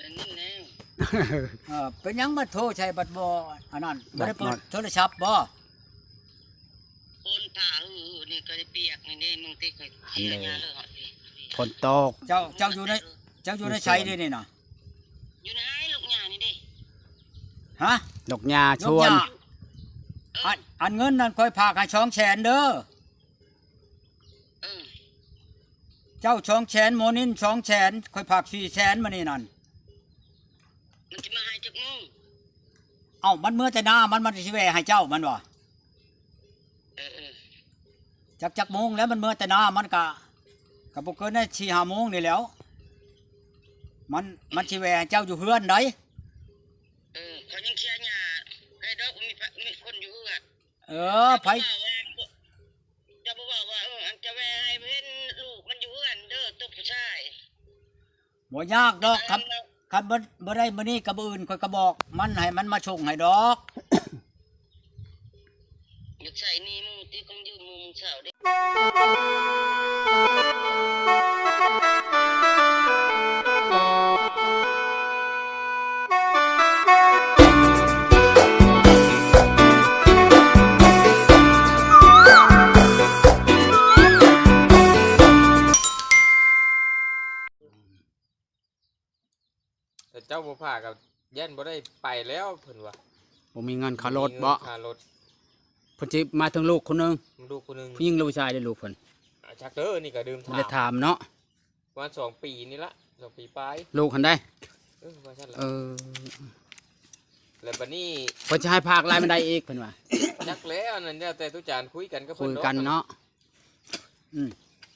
เป็นยังมาโทรใช้บัตรบ่อันนั้นบ่ได้เปิดโทรศัพท์บ่คนผ่านี่ก็ได้เปียกนี่มึงติเคยเที่ยงเลย ฝนตกเจ้าอยู่ในไสนี่น่ะอยู่ในลูกหญ้านี่ดิฮะดอกหญ้าชวนอันเงินนั่นค่อยพากให้200,000เด้อเจ้า200,000โมนิน200,000ค่อยพาก400,000มานี่นั่นมันจะมาให้จักโมงมันเมื่อแต่หน้ามันสิแวให้เจ้ามันบ่จักโมงแล้วมันเมื่อแต่หน้ามันก็บ่เกินได้4-5 โมงนี่แล้วมันสิแวให้เจ้าอยู่เฮือนไดเขายังเคลียร์หญ้าให้ดอกมีคนอยู่ไผจะบอกว่าจะแวให้เพิ่นลูกมันอยู่กันเด้อตุ๊กผู้ชายบ่ยากดอกคันบ่ได้มื้อนี้ก็บ่อื่นค่อยก็บอกมันให้มันมาส่งให้ดอกอยากใส่นี่มึงติคงยืมมึงเช้าดิเจ้าบ่พากับยันบ่ได้ไปแล้วเพิ่นว่าบ่มีเงินค่ารถบ่ค่ารถเพิ่นสิมาถึงลูกคนนึงลูกคนนึงผู้หญิงหรือผู้ชายได้ลูกเพิ่นชักเด้อนี่ก็ดื่มถามได้ถามเนาะประมาณ2 ปีนี่ละ2 ปีปลายลูกคันได้ว่าซั่นล่ะแล้วบัดนี้เพิ่นสิให้ภาครายมันได้อีกเพิ่นว่าจักแล้วนั่นแล้วแต่ทุกจานคุยกันก็เพิ่นเนาะ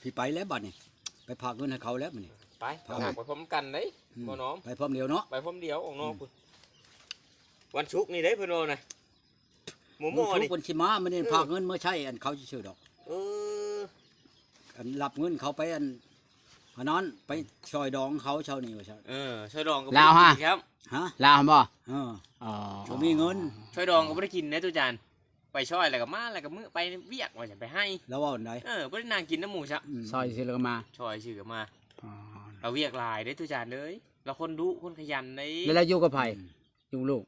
พี่ไปแล้วบัดนี้ไปพากเงินให้เขาแล้วมื้อนี้ไปพร้อมกันเด้บ่น้อมไปพร้อมเดียวเนาะไปพร้อมเดียวออกนอกพุ่นวันศุกร์นี่เด้เพิ่นว่าน่ะหมู่นี่วันสิมามื้อนี้พากเงินมาใช้อันเขาซื่อๆดอกอันรับเงินเขาไปอันนั้นไปซอยดองเขาเช้านี้ว่าซั่นซอยดองก็ลาวครับฮะลาวบ่บ่มีเงินซอยดองก็บ่ได้กินเด้ทุกจานไปซอยแล้วก็มาแล้วก็มื้อไปเวียกว่าจะไปให้แล้วว่าอันใดบ่ได้นั่งกินน้ำหมูซะซอยซื่อแล้วก็มาซอยซื่อก็มาเราเวียกหลายเด้ทุกจานเอ้ยเราคนดุคนขยันเด้แล้วอยู่กับไผอยู่ลูก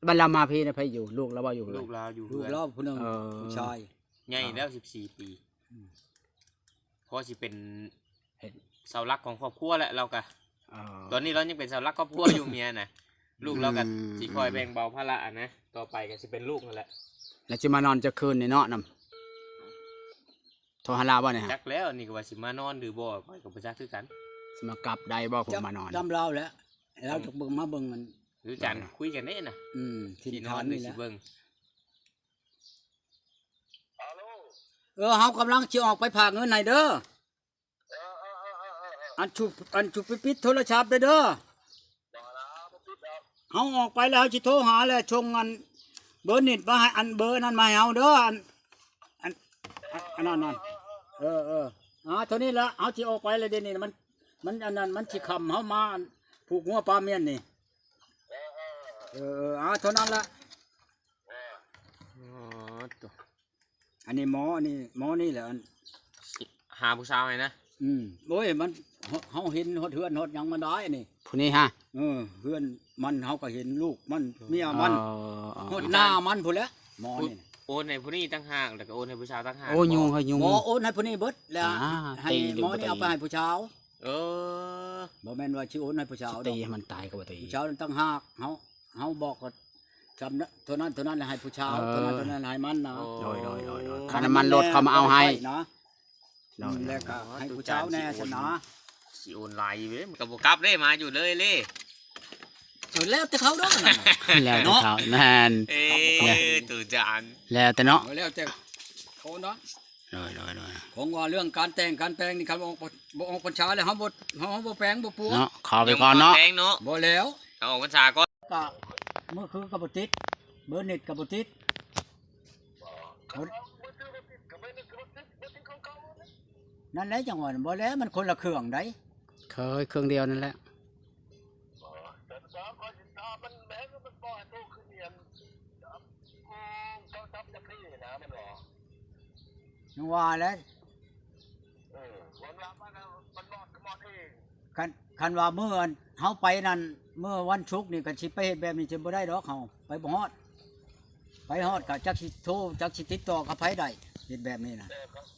บ้านเรามาพี่นะไผอยู่ลูกเราบ่อยู่ลูกเราอยู่ลูกเราผู้นึงผู้ชายใหญ่แล้ว14 ปีพอสิเป็นเสาหลักของครอบครัวแหละเราก็ตอนนี้เรายังเป็นเสาหลักครอบครัวอยู่เมียน่ะลูกเราก็สิคอยแบ่งเบาภาระนะต่อไปก็สิเป็นลูกนั่นแหละแล้วสิมานอนจะคืนนี่เนาะนำโทรหาลาบ่เนี่ยจักแล้วนี่ก็ว่าสิมานอนหรือบ่ก็บ่จักคือกันสิมากลับได้บ่ผมมานอนจำเราแล้วเราจะเบิ่งมาเบิ่งมันหรือจันคุยกันเด้น่ะที่นอนนี่แหละเบิ่งเฮากำลังสิออกไปพากเงินให้เด้ออันชุบปิดโทรศัพท์เด้อเฮาออกไปแล้วสิโทรหาแล้วชงอันเบอร์นิดมาให้อันเบอร์นั้นมาให้เฮาเด้ออันนั้นเท่านี้ละเฮาสิออกไปแล้วเดี๋ยวนี้มันอันนั้นมันสิค้ำเฮามาผูกหัวปลาเมียนนี่เท่านั้นละอันนี้หมอนี่แหละหาผู้สาวให้นะโอ้ยมันเฮาเห็นฮอดเฮือนฮอดหยังมันได้นี่ผู้นี้ฮะเฮือนมันเฮาก็เห็นลูกมันเมียมันฮอดหน้ามันพุ่นแหละหมอนี่โอนให้ผู้นี้ตั้งหากแล้วก็โอนให้ผู้สาวตั้งหากโอ้ยุงให้ยุงหมอโอนให้ผู้นี้เบิดแล้วให้หมอนี่เอาไปให้ผู้สาวบ่แม่นว่าสิโอนให้ผู้สาวตีให้มันตายก็บ่ตีผู้สาวตั้งหากเฮาบอกก็จำนะเท่านั้นให้ผู้สาวเท่านั้นให้มันนะค่าน้ำมันรถเขามาเอาให้นะแล้วก็ให้ผู้สาวแน่ซะนะสิโอนไลน์เว้ยมันก็บ่กลับเด้มาอยู่เลยแล้วแต่เขาเนาะแล้วแต่เขานั่นตู่จานแล้วแต่เนาะแล้วแต่เขาเนาะน้อยของว่าเรื่องการแต่งนี่ครับบ่ออกพรรษาแล้วเฮาบ่แปลงบ่ปัวเนาะขอไปก่อนเนาะบ่แล้วเอาออกพรรษาก่อนก็เมื่อคืนก็บ่ติดเบอร์เน็ตก็บ่ติดนั่นแหละจังหวะบ่แล้วมันคนละเครื่องได้เคยเครื่องเดียวนั่นแหละยังว่าแล้วคันว่าเมื่อ เฮาไปนั่นเมื่อวันศุกร์นี่ก็สิไปเฮ็ดแบบนี้จะบ่ได้ดอกเฮาไปบ่ฮอดไปฮอดก็จักสิโทรจักสิติดต่อกับไผได้เฮ็ดแบบนี้น่ะ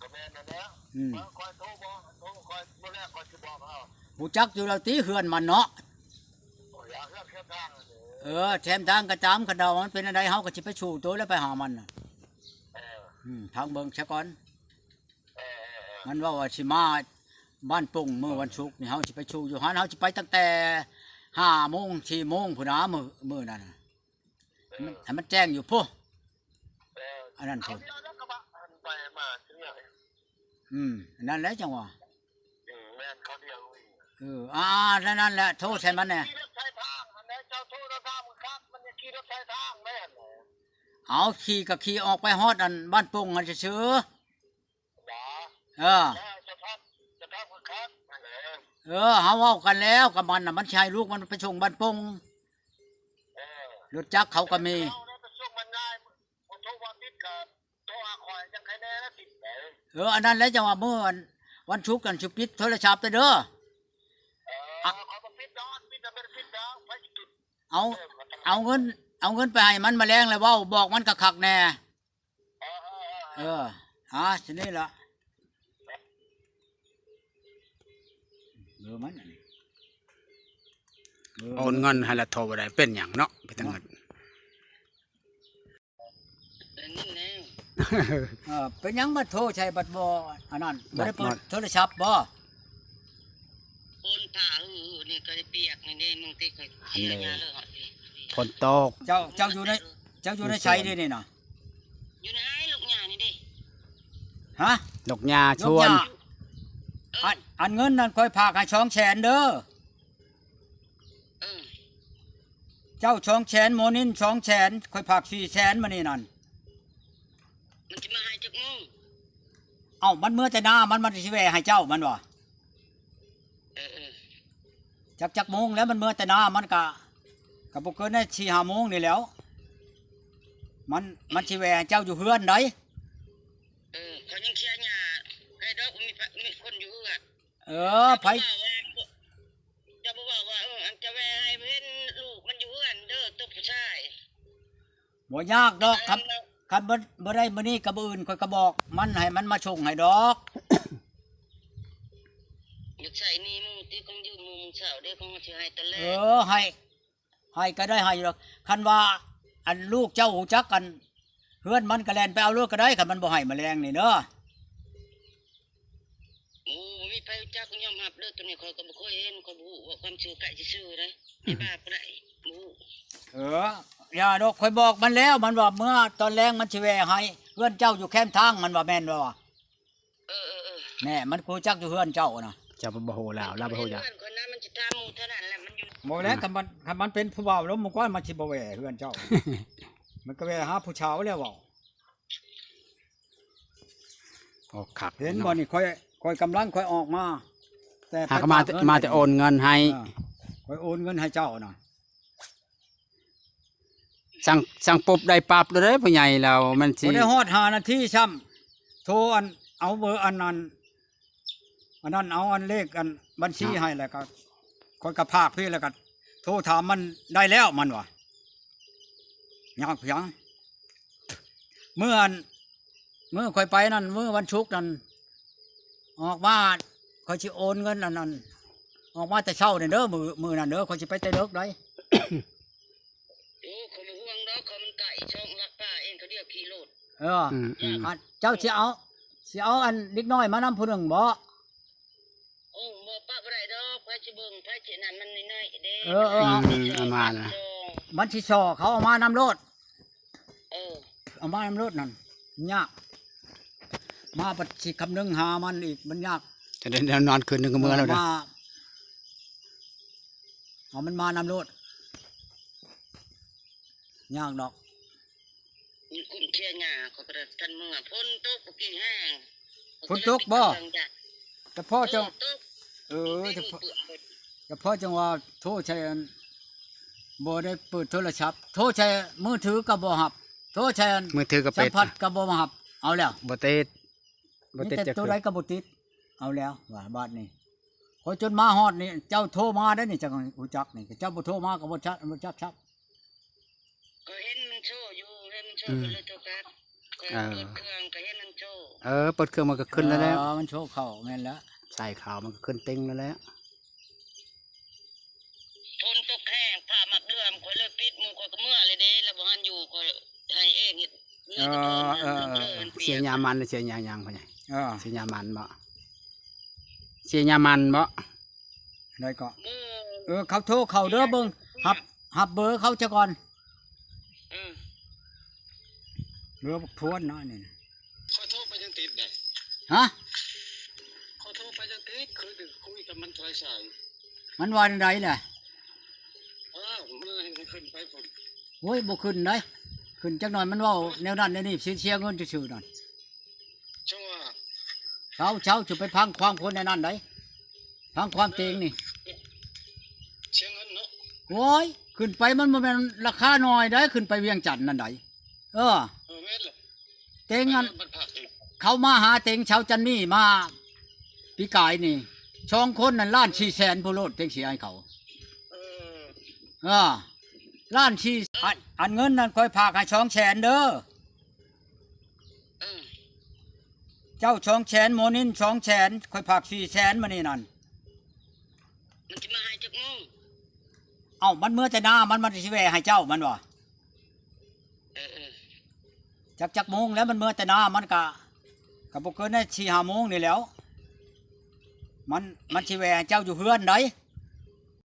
ก็แม่นนั่นแหละ อืม คอยโทรบอกโทรคอยเมื่อแรกคอยสิบอกเอา ผู้จักอยู่แล้วติเฮือนมันเนาะ โอ้ยอยากเลือกเทียบทางเลย แถมทางกระจำกระเดามันเป็นอะไรเฮาก็สิไปชูตัวแล้วไปหามันน่ะ เออ ทางเบิ่งซะก่อน เออ มันว่าสิมาบ้านปุ้งมื้อวันศุกร์นี่เฮาสิไปชูอยู่หันเฮาสิไปตั้งแต่5 โมง 4 โมงพุ่นน่ะมื้อนั้นน่ะให้มันแจ้งอยู่พุ เออ อันนั้น เขา พุ่น เดียวแล้วก็บะอันไปมาถึงอย่าง อันนั้นแหละจังหวะ แม่นเขาเดียวอีก นั่นแหละโทษใช่มันแน่ ขี่รถใช้ทางอันนี้เจ้าโทรรถทางมึงครับมันจะขี่รถใช้ทางแม่นเลย เอาขี่ก็ขี่ออกไปฮอดอันบ้านปุ้งมันซื่อ ด่า ๆเออ แล้วจะทับมึงครับนั่นแหละ เฮาเว้ากันแล้วกับมันน่ะมันสิให้ลูกมันไปส่งบ้านปุ้ง เออ รถจักรเขาก็มี เอาแล้วไปส่งมันง่ายผมโทรวันติดกับโทรหาคอยจังใครแน่แล้วติดเลย อันนั้นแหละจังหวะมื้อวันศุกร์กันสิปิดโทรศัพท์ไปเด้อ เขาก็ปิดดอนปิดแต่ไม่ได้ปิดดอนไปจุด เอาเงินไปให้มันมาแรงเลยเว้าบอกมันคักๆแน่ทีนี้ล่ะมันอันนี้ โอนเงินให้ละโทรบ่ได้เป็นหยังเนาะไปตั้งเงิน นี่แน่ เป็นหยังมาโทรใช้บัตรบ่อันนั้นบ่ได้เปิดโทรศัพท์บ่ คนผ่านี่ก็ได้เปียกนี่มึงติเคยเชื่อยาเลยเหรอ ฝนตก เจ้าอยู่ในไสนี่น่ะ อยู่ในลูกหญ้านี่ดิ ฮะ ดอกหญ้าชวน อันเงินนั่นค่อยพากให้200,000เด้อ เออ เจ้า200,000โมนิน200,000ค่อยพาก400,000มานี่นั่น มันจะมาให้จักโมง มันเมื่อแต่หน้ามันสิแวให้เจ้ามันว่ะ เออ จักโมงแล้วมันเมื่อแต่หน้ามันก็บ่เกินได้4-5 โมงนี่แหล้วมันสิแวให้เจ้าอยู่เฮือนได เขายังเชียร์หญ้าให้ดอกมีคนอยู่อ่ะ ไผ จะบอกว่าอันจะแวให้เพิ่นลูกมันอยู่เฮือนเด้อตุ๊กผู้ชาย บ่ยากดอกครับคันบ่ได้มื้อนี้กับอื่นค่อยก็บอกมันให้มันมาส่งให้ดอก อยากใส่นี่มึงที่คงยืมมึงเช้าเด้อคงสิให้ตะแล ให้ก็ได้ให้ดอกคันว่าอันลูกเจ้าหูจักกันเฮือนมันก็แล่นไปเอาลูกก็ได้คันมันบ่ให้แมลงนี่เด้อ โอ้มีไผจักยอมรับเด้อตัวนี้ข้อยก็บ่เคยเห็นข้อยบ่ฮู้ว่าความชื่อไก่ซื่อๆเด้ไอ้บ้าบ่ได้บ่ฮู้ อย่าดอกค่อยบอกมันแล้วมันว่าเมื่อตอนแรงมันสิแวให้เฮือนเจ้าอยู่แคมป์ทางมันว่าแม่นบ่วะ เออ แน่มันกูจักอยู่เฮือนเจ้าน่ะ จะบ่ฮู้แล้วเราบ่ฮู้จัก คนนั้นมันจะตามหมู่เท่านั้นแหละมันอยู่ บ่แล้วคันมันเป็นผู้บ่าวแล้วมันก็มันสิบ่แวเฮือนเจ้า มันก็แวหาผู้ชาวแล้วเว้า โอ้คัก เห็นบ่นี่ค่อยกำลังค่อยออกมาแต่ หากมาแต่โอนเงินให้ ค่อยโอนเงินให้เจ้าน่ะ สั่งปุ๊บได้ปั๊บเลยเด้อผู้ใหญ่แล้วมันสิ บ่ได้ฮอด5 นาทีซ้ำโทรเอาเบอร์อันนั้นเอาอันเลขอันบัญชีให้แล้วก็ค่อยก็พากพี่แล้วก็โทรถามมันได้แล้วมันว่ะยากเพียงเมื่อค่อยไปนั่นเมื่อวันศุกร์นั่นออกมาค่อยสิโอนเงินอันนั้นออกมาแต่เช้านี่เด้อมื้อนั้นเด้อค่อยสิไปแต่เลิกได้ โอ้เขาบ่ห่วงดอกเขามันไก่ช่องรักป้าเองเขาเดียวขี่รถ เจ้าสิเอาอันเด็กน้อยมานำผู้หนึงบ่ โอ้บ่ป้าบ่ได้ดอกไผสิเบิ่งไผสินั่นมันน้อยๆเด้ เอามานะ มันสิช่อเขาเอามานำรถ เออ เอามานำรถนั่นยากมาปัดสิคำนึงหามันอีกมันยาก จะได้นอนคืนนึงก็มื้อแล้วเด้อ เอามันมานำรถยากดอก มีกุ้งเชียร์หญ้าเขาก็ได้ทันมื้อฝนตกบ่กี่แห้ง แต่พ่อจัง ตก แต่พ่อจังว่าโทรใช้อันบ่ได้เปิดโทรศัพท์โทรใช้มือถือก็บ่รับโทรใช้อัน มือถือก็ สั เป็ ม ด ผัสก็บ่รับเอาแล้ว บ่ติด มีแต่ จัก ตัว คือ ใดก็บ่ติดเอาแล้วว่าบาดนี้ คอยจนมาฮอดนี่เจ้าโทรมาได้นี่จังฮู้จักนี่เจ้าบ่โทรมาก็บ่ชัดบ่จักชับ ก็เห็นมันโชว์อยู่เห็นมันโชว์ก็เลยโทรกลับก็เปิดเครื่องก็เห็นมันโชว์ เปิดเครื่องมันก็ขึ้นแล้วแหล้ว มันโชว์เข้าแม่นแล้ว ใส่ขาวมันก็ขึ้นเต็งแล้วแหล้ว ทนตกแห้งผ้ามัดเลื่อมข่อยเลยปิดหมู่ข่อยก็เมื่อเลยเด้แล้วบ่หันอยู่ข่อยให้เองเฮ็ดเมื่อก็โดน เสียยามันหรือเสียยาหยังพ่อใหญ่ เสียยามันบ่เสียยามันบ่ ได้ก็เขาโทรเข้าเด้อเบิ่งหับเบอร์เขาซะก่อนเบอร์ทวนเนาะนี่ เขาโทรไปยังติดได้ ฮะ เขาโทรไปยังติดคือคุยกับมันโทรศัพท์ มันวันใดน่ะ เมื่อให้ขึ้นไปผม โอ้ยบ่ขึ้นได้ขึ้นจักหน่อยมันเว้าแนวนั้นแนวนี้เสียเงินซื่อๆนั่น ช่วงว่า เช้าจะไปพังความคนในนั้นได้พังความเต็งนี่ เชียงเงินเนาะ โอ้ยขึ้นไปมันบ่แม่นราคาน้อยได้ขึ้นไปเวียงจันทน์นั่นได้แม่นเลย เต็งอัน มันผักอีก เขามาหาเต็งเช้าจันนี่มาปีกายนี่ช่องคนนั่นล้าน400,000ผู้โลดเต็งสิให้เขา เออ ล้าน4อันเงินนั่นค่อยพากให้200,000เด้อเจ้า200,000โมนิน200,000ค่อยพาก400,000มานี่นั่น มันจะมาให้จักโมง เอ้ามันเมื่อแต่หน้ามันสิแวให้เจ้ามันว่ะจักโมงแล้วมันเมื่อแต่หน้ามันก็บ่เกินได้4-5 โมงนี่แหล้วมันสิแวให้เจ้าอยู่เฮือนได้